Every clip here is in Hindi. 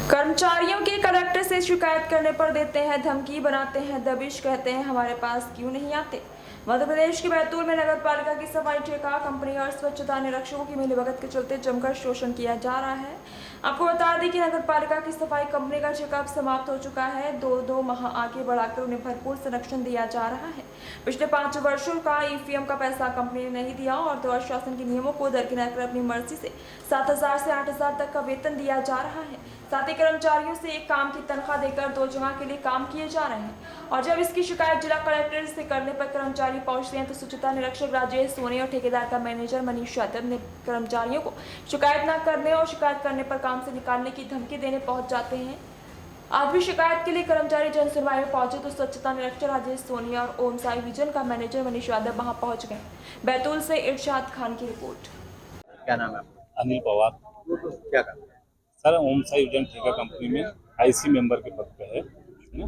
कर्मचारियों के कलेक्टर से शिकायत करने पर देते हैं धमकी, बनाते हैं दबिश, कहते हैं हमारे पास क्यों नहीं आते। मध्य प्रदेश के बैतूल में नगर पालिका की सफाई ठेका कंपनी और स्वच्छता निरीक्षकों की मिलीभगत के चलते जमकर शोषण किया जा रहा है। आपको बता दें कि नगर पालिका की सफाई कंपनी का ठेका अब समाप्त हो चुका है। दो माह आगे बढ़ाकर उन्हें भरपूर संरक्षण दिया जा रहा है। पिछले 5 वर्षों का ईपीएफ का पैसा कंपनी ने नहीं दिया और तो शासन के नियमों को दरकिनार कर अपनी मर्जी से 7,000 से 8,000 तक का वेतन दिया जा रहा है। साथ ही कर्मचारियों से एक काम की तनख्वाह देकर 2 जगह के लिए काम किए जा रहे हैं। और जब इसकी शिकायत जिला कलेक्टर से करने पर कर्मचारी पहुंचते हैं तो स्वच्छता निरीक्षक राजेश सोनी और ठेकेदार का मैनेजर मनीष यादव ने कर्मचारियों को शिकायत न करने और शिकायत करने पर काम से निकालने की धमकी देने पहुंच जाते हैं। आज भी शिकायत के लिए कर्मचारी जन सुनवाई में पहुंचे तो स्वच्छता निरीक्षक राजेश सोनी और ओम साई विजन का मैनेजर मनीष यादव वहां पहुंच गए। बैतूल से इरशाद खान की रिपोर्ट। क्या नाम है आपका? अनिल पवार। क्या काम है? सर ओम साई विजन ठेका कंपनी में आईसी मेंबर के पद पे है ना।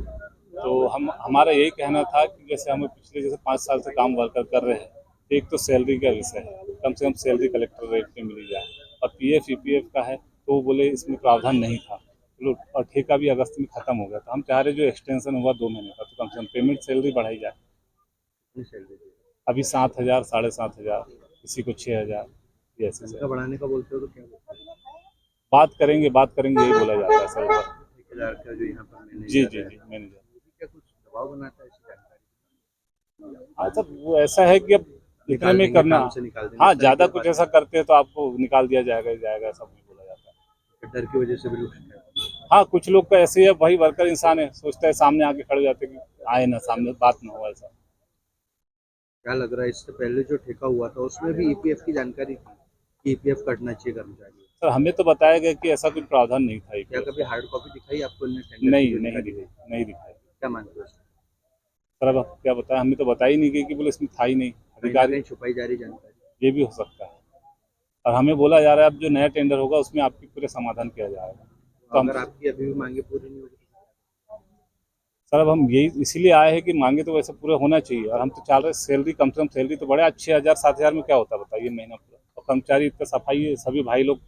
तो हमारा यही कहना था कि जैसे हमें पिछले 5 साल से काम वर्कर कर रहे हैं, एक तो सैलरी का विषय है, कम से कम सैलरी कलेक्टर रेट पे मिली जाए। और पीएफ ईपीएफ का है तो वो बोले इसमें प्रावधान नहीं था, चलो। और ठेका भी अगस्त में खत्म हो गया, तो हम चाह रहे जो एक्सटेंशन हुआ 2 महीने का, तो कम से कम पेमेंट सैलरी बढ़ाई जाए। कितनी सैलरी दी? अभी 7,000, 7,500, किसी को 6,000, ये ऐसे तनख्वाह बढ़ाने का बोलते हो तो क्या बोलते हो? बात करेंगे यही बोला जाता है सर। ठेकेदार का जो यहाँ पर मैनेजर जी है, मैनेजर। क्या कुछ दबाव बनाता है ऐसी जानकारी? हाँ सर, वो ऐसा है कि अब इतने में करना, काम से निकाल देंगे, हाँ इस तरह ज़्यादा की कुछ बात ऐसा करते हैं तो आपको निकाल दिया जाएगा ऐसा भी बोला जाता है। डर की वजह से भी लोग शिकायत करते हैं। हाँ, कुछ लोग का ऐसे ही है, वही वर्कर इंसान है, सोचता है सामने आके खड़े जाते कि आए ना, सामने बात ना हो। ऐसा क्या लग रहा है इससे पहले जो ठेका हुआ था उसमें भी ईपीएफ की जानकारी थी कि ईपीएफ कटना चाहिए कर्मचारी? सर, हमें तो बताया गया कि ऐसा कुछ प्रावधान नहीं था। क्या कभी हार्ड कॉपी दिखाई आपको? टेंडर नहीं दिखाई। क्या मानते हो इससे? सर अब क्या बताया, हमें तो बताया ही नहीं गया कि बोले इसमें था ही नहीं। अधिकारी छुपाई जा रही जानकारी, ये भी हो सकता है। और हमें बोला जा रहा है अब जो नया टेंडर होगा उसमें आपकी पूरे समाधान किया जाएगा। तो अगर आपकी अभी भी मांगे पूरी नहीं होगी? सर अब हम यही इसीलिए आए हैं कि मांगे तो वैसे पूरा होना चाहिए। और हम तो चाह रहे सैलरी, कम से कम सैलरी तो बढ़े। 6,000 7,000 में क्या होता है बताइए महीना पूरा। और कर्मचारी इतना सफाई है, सभी भाई लोग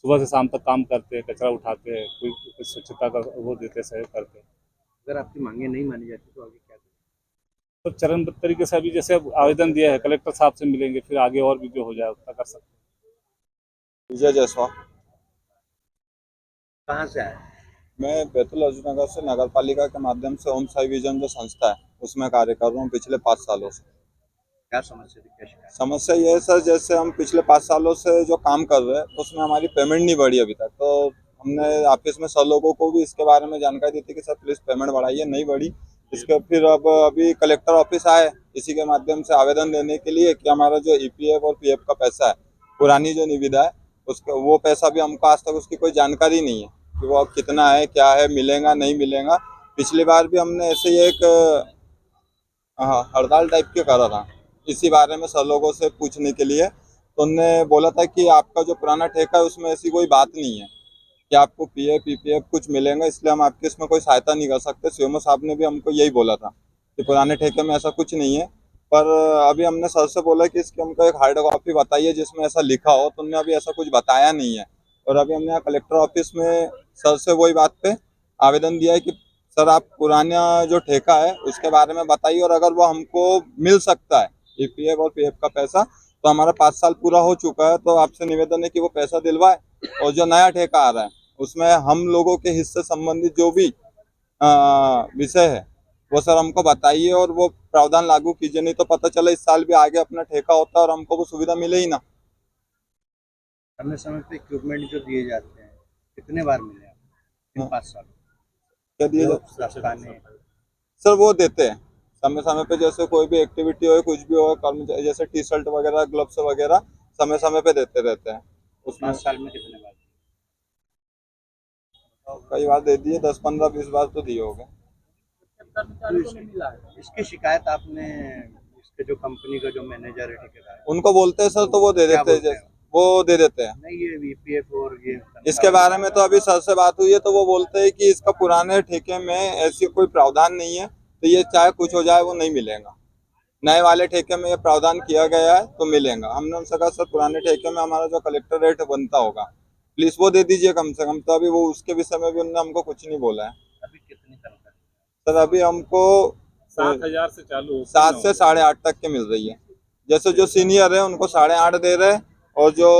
सुबह से शाम तक काम करते हैं, कचरा उठाते हैं, कोई स्वच्छता का वो देते, सहयोग करते हैं। अगर आपकी मांगे नहीं मानी जाती तो आगे क्या करें? तो चरणबद्ध तरीके से अभी जैसे अब आवेदन दिया है, कलेक्टर साहब से मिलेंगे, फिर आगे और भी जो हो जाए उतना कर सकते हैं। विजय जायसवाल। कहाँ से आए? मैं बैतूल अर्जुन नगर से नगर पालिका के माध्यम से ओम साई विजन जो संस्था है उसमें कार्य कर रहा हूँ पिछले 5 सालों से। क्या समस्या थी, क्या शिकायत? समस्या ये है सर, जैसे हम पिछले 5 सालों से जो काम कर रहे हैं उसमें हमारी पेमेंट नहीं बढ़ी अभी तक। तो हमने ऑफिस में सर लोगों को भी इसके बारे में जानकारी दी थी कि सर प्लीज़ पेमेंट बढ़ाइए, नहीं बढ़ी। इसके फिर अब अभी कलेक्टर ऑफिस आए इसी के माध्यम से आवेदन देने के लिए कि हमारा जो ईपीएफ और पीएफ का पैसा है, पुरानी जो निविदा है उसका, वो पैसा भी हमको आज तक उसकी कोई जानकारी नहीं है कि वो अब कितना है, क्या है, मिलेगा नहीं मिलेगा। पिछली बार भी हमने ऐसे ही एक हड़ताल टाइप के करा था इसी बारे में सर लोगों से पूछने के लिए। तो उन्होंने बोला था कि आपका जो पुराना ठेका है उसमें ऐसी कोई बात नहीं है कि आपको पीएफ पीपीएफ कुछ मिलेगा, इसलिए हम आपकी इसमें कोई सहायता नहीं कर सकते। सीएमओ साहब ने भी हमको यही बोला था कि पुराने ठेके में ऐसा कुछ नहीं है। पर अभी हमने सर से बोला कि इसकी हमको एक हार्ड कॉपी बताइए जिसमें ऐसा लिखा हो, तो उन्होंने अभी ऐसा कुछ बताया नहीं है। और अभी हमने यहाँ कलेक्टर ऑफिस में सर से वही बात पे आवेदन दिया है कि सर आप पुराना जो ठेका है उसके बारे में बताइए, और अगर वो हमको मिल सकता है ईपीएफ और पीएफ का पैसा, तो हमारा 5 साल पूरा हो चुका है, तो आपसे निवेदन है कि वो पैसा दिलवाए। और जो नया ठेका आ रहा है उसमें हम लोगों के हिस्से संबंधित जो भी विषय है वो सर हमको बताइए और वो प्रावधान लागू कीजिए, नहीं तो पता चला इस साल भी आगे अपना ठेका होता है और हमको वो सुविधा मिले ही ना। समय समय पे इक्विपमेंट जो दिए जाते हैं कितने बार मिले आपको इन 5 साल? क्या दिए दस्ताने सर वो देते हैं समय समय पे, जैसे कोई भी एक्टिविटी हो, कुछ भी हो, कर्मचारी जैसे टी शर्ट वगैरह, ग्लव्स वगैरह समय समय पे देते रहते हैं। उसमें 5 साल में कितने बार? कई बार दे दिए, 10 15 20 बार तो दिए हो गए। इसकी शिकायत आपने इसके जो कंपनी का जो मैनेजर है, ठेकेदार, उनको बोलते हैं सर तो वो दे क्या देते हैं, बोलते हैं? वो दे देते हैं। नहीं, ये वीपीएफ और ये इसके बारे में तो अभी सर से बात हुई है, तो वो बोलते हैं कि इसका पुराने ठेके में ऐसी कोई प्रावधान नहीं है, तो ये चाहे कुछ हो जाए वो नहीं मिलेगा। नए वाले ठेके में ये प्रावधान किया गया है तो मिलेगा। हमने उनसे कहा सर पुराने ठेके में हमारा जो कलेक्टर रेट बनता होगा प्लीज वो दे दीजिए कम से कम। तो अभी वो उसके विषय में भी उन्होंने हमको कुछ नहीं बोला है। अभी कितनी तनख्वाह? सर अभी हमको 7,000 से चालू होती है 7 से 8.5 तक के मिल रही है। जैसे जो सीनियर है उनको 8.5 दे रहे हैं, और जो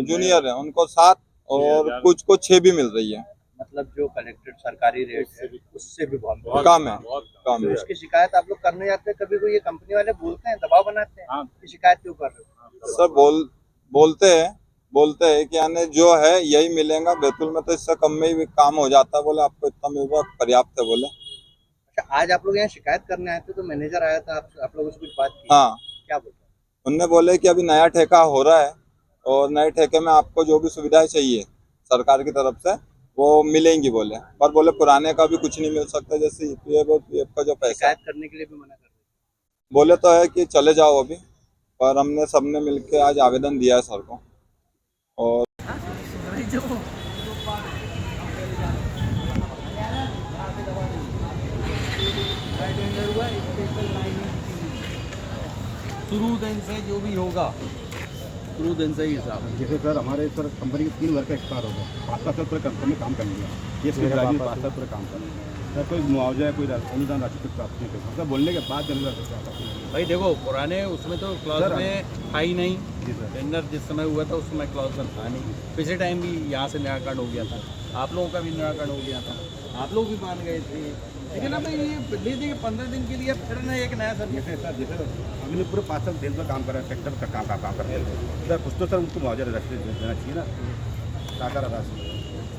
जूनियर है उनको 7, और 6,000 कुछ को 6 भी मिल रही है। मतलब जो कलेक्टेड सरकारी रेट है उससे भी बहुत कम है, बहुत कम तो है। इसकी शिकायत आप लोग करने जाते हैं कभी? कोई ये कंपनी वाले बोलते हैं, दबाव बनाते हैं हाँ। कि शिकायत क्यों कर रहे हो? सर बोलते हैं कि यानी जो है यही मिलेगा, बैतूल में तो इससे कम में ही काम हो जाता है। बोले आपको इतना मिल रहा है, पर्याप्त है बोले। अच्छा, आज आप लोग यहाँ शिकायत करने आए थे तो मैनेजर आया था, आप लोगों से कुछ बात की? हाँ, क्या बोलते हैं? उनने बोले कि अभी नया ठेका हो रहा है, और नए ठेके में आपको जो भी सुविधाएं चाहिए सरकार की तरफ से वो मिलेंगी बोले। पर बोले पुराने का भी कुछ नहीं मिल सकता, जैसे ईपीएफ और पीएफ का जो पैसा। शिकायत करने के लिए भी मना कर रहे हैं? बोले तो है कि चले जाओ अभी, पर हमने सबने मिलके आज आवेदन दिया है सर को। और शुरू दिन से जो भी होगा शुरू दिन से ही हिसाब है। जैसे सर हमारे सर कंपनी के 3 वर्कर एक्सपायर हो गए, 5 साल पूरे कंपनी में काम कर लिया, ये सुविधा 5 साल पूरे काम कर सर, कोई मुआवजा है, कोई अनुदान राशि तक प्राप्त नहीं कर सकता। बोलने के बाद भाई देखो पुराने उसमें तो क्लॉज सर, में था ही नहीं। जी सर। टेंडर जिस समय हुआ था उसमें क्लॉज में था नहीं। पिछले टाइम भी यहाँ से निराकरण हो गया था, आप लोगों का भी निराकरण हो गया था, आप लोग भी मान गए थे। लेकिन अब ये ले देंगे 15 दिन के लिए, फिर ना एक नया सर। जैसे सर हमने पूरे 5 साल दिन पर काम कर रहे हैं, ट्रैक्टर का काम कर रहे हैं सर, कुछ तो सर उनको मुआवजा राशि देना चाहिए ना, सरकार राशि।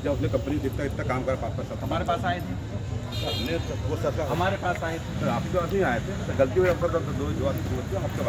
जब अपनी कंपनी जितना इतना काम कर 5 साल हमारे पास आए थे, हमने वो सरकार हमारे पास आए थे। सर आपके पास नहीं आए थे, गलती हुई आपका 2 आपके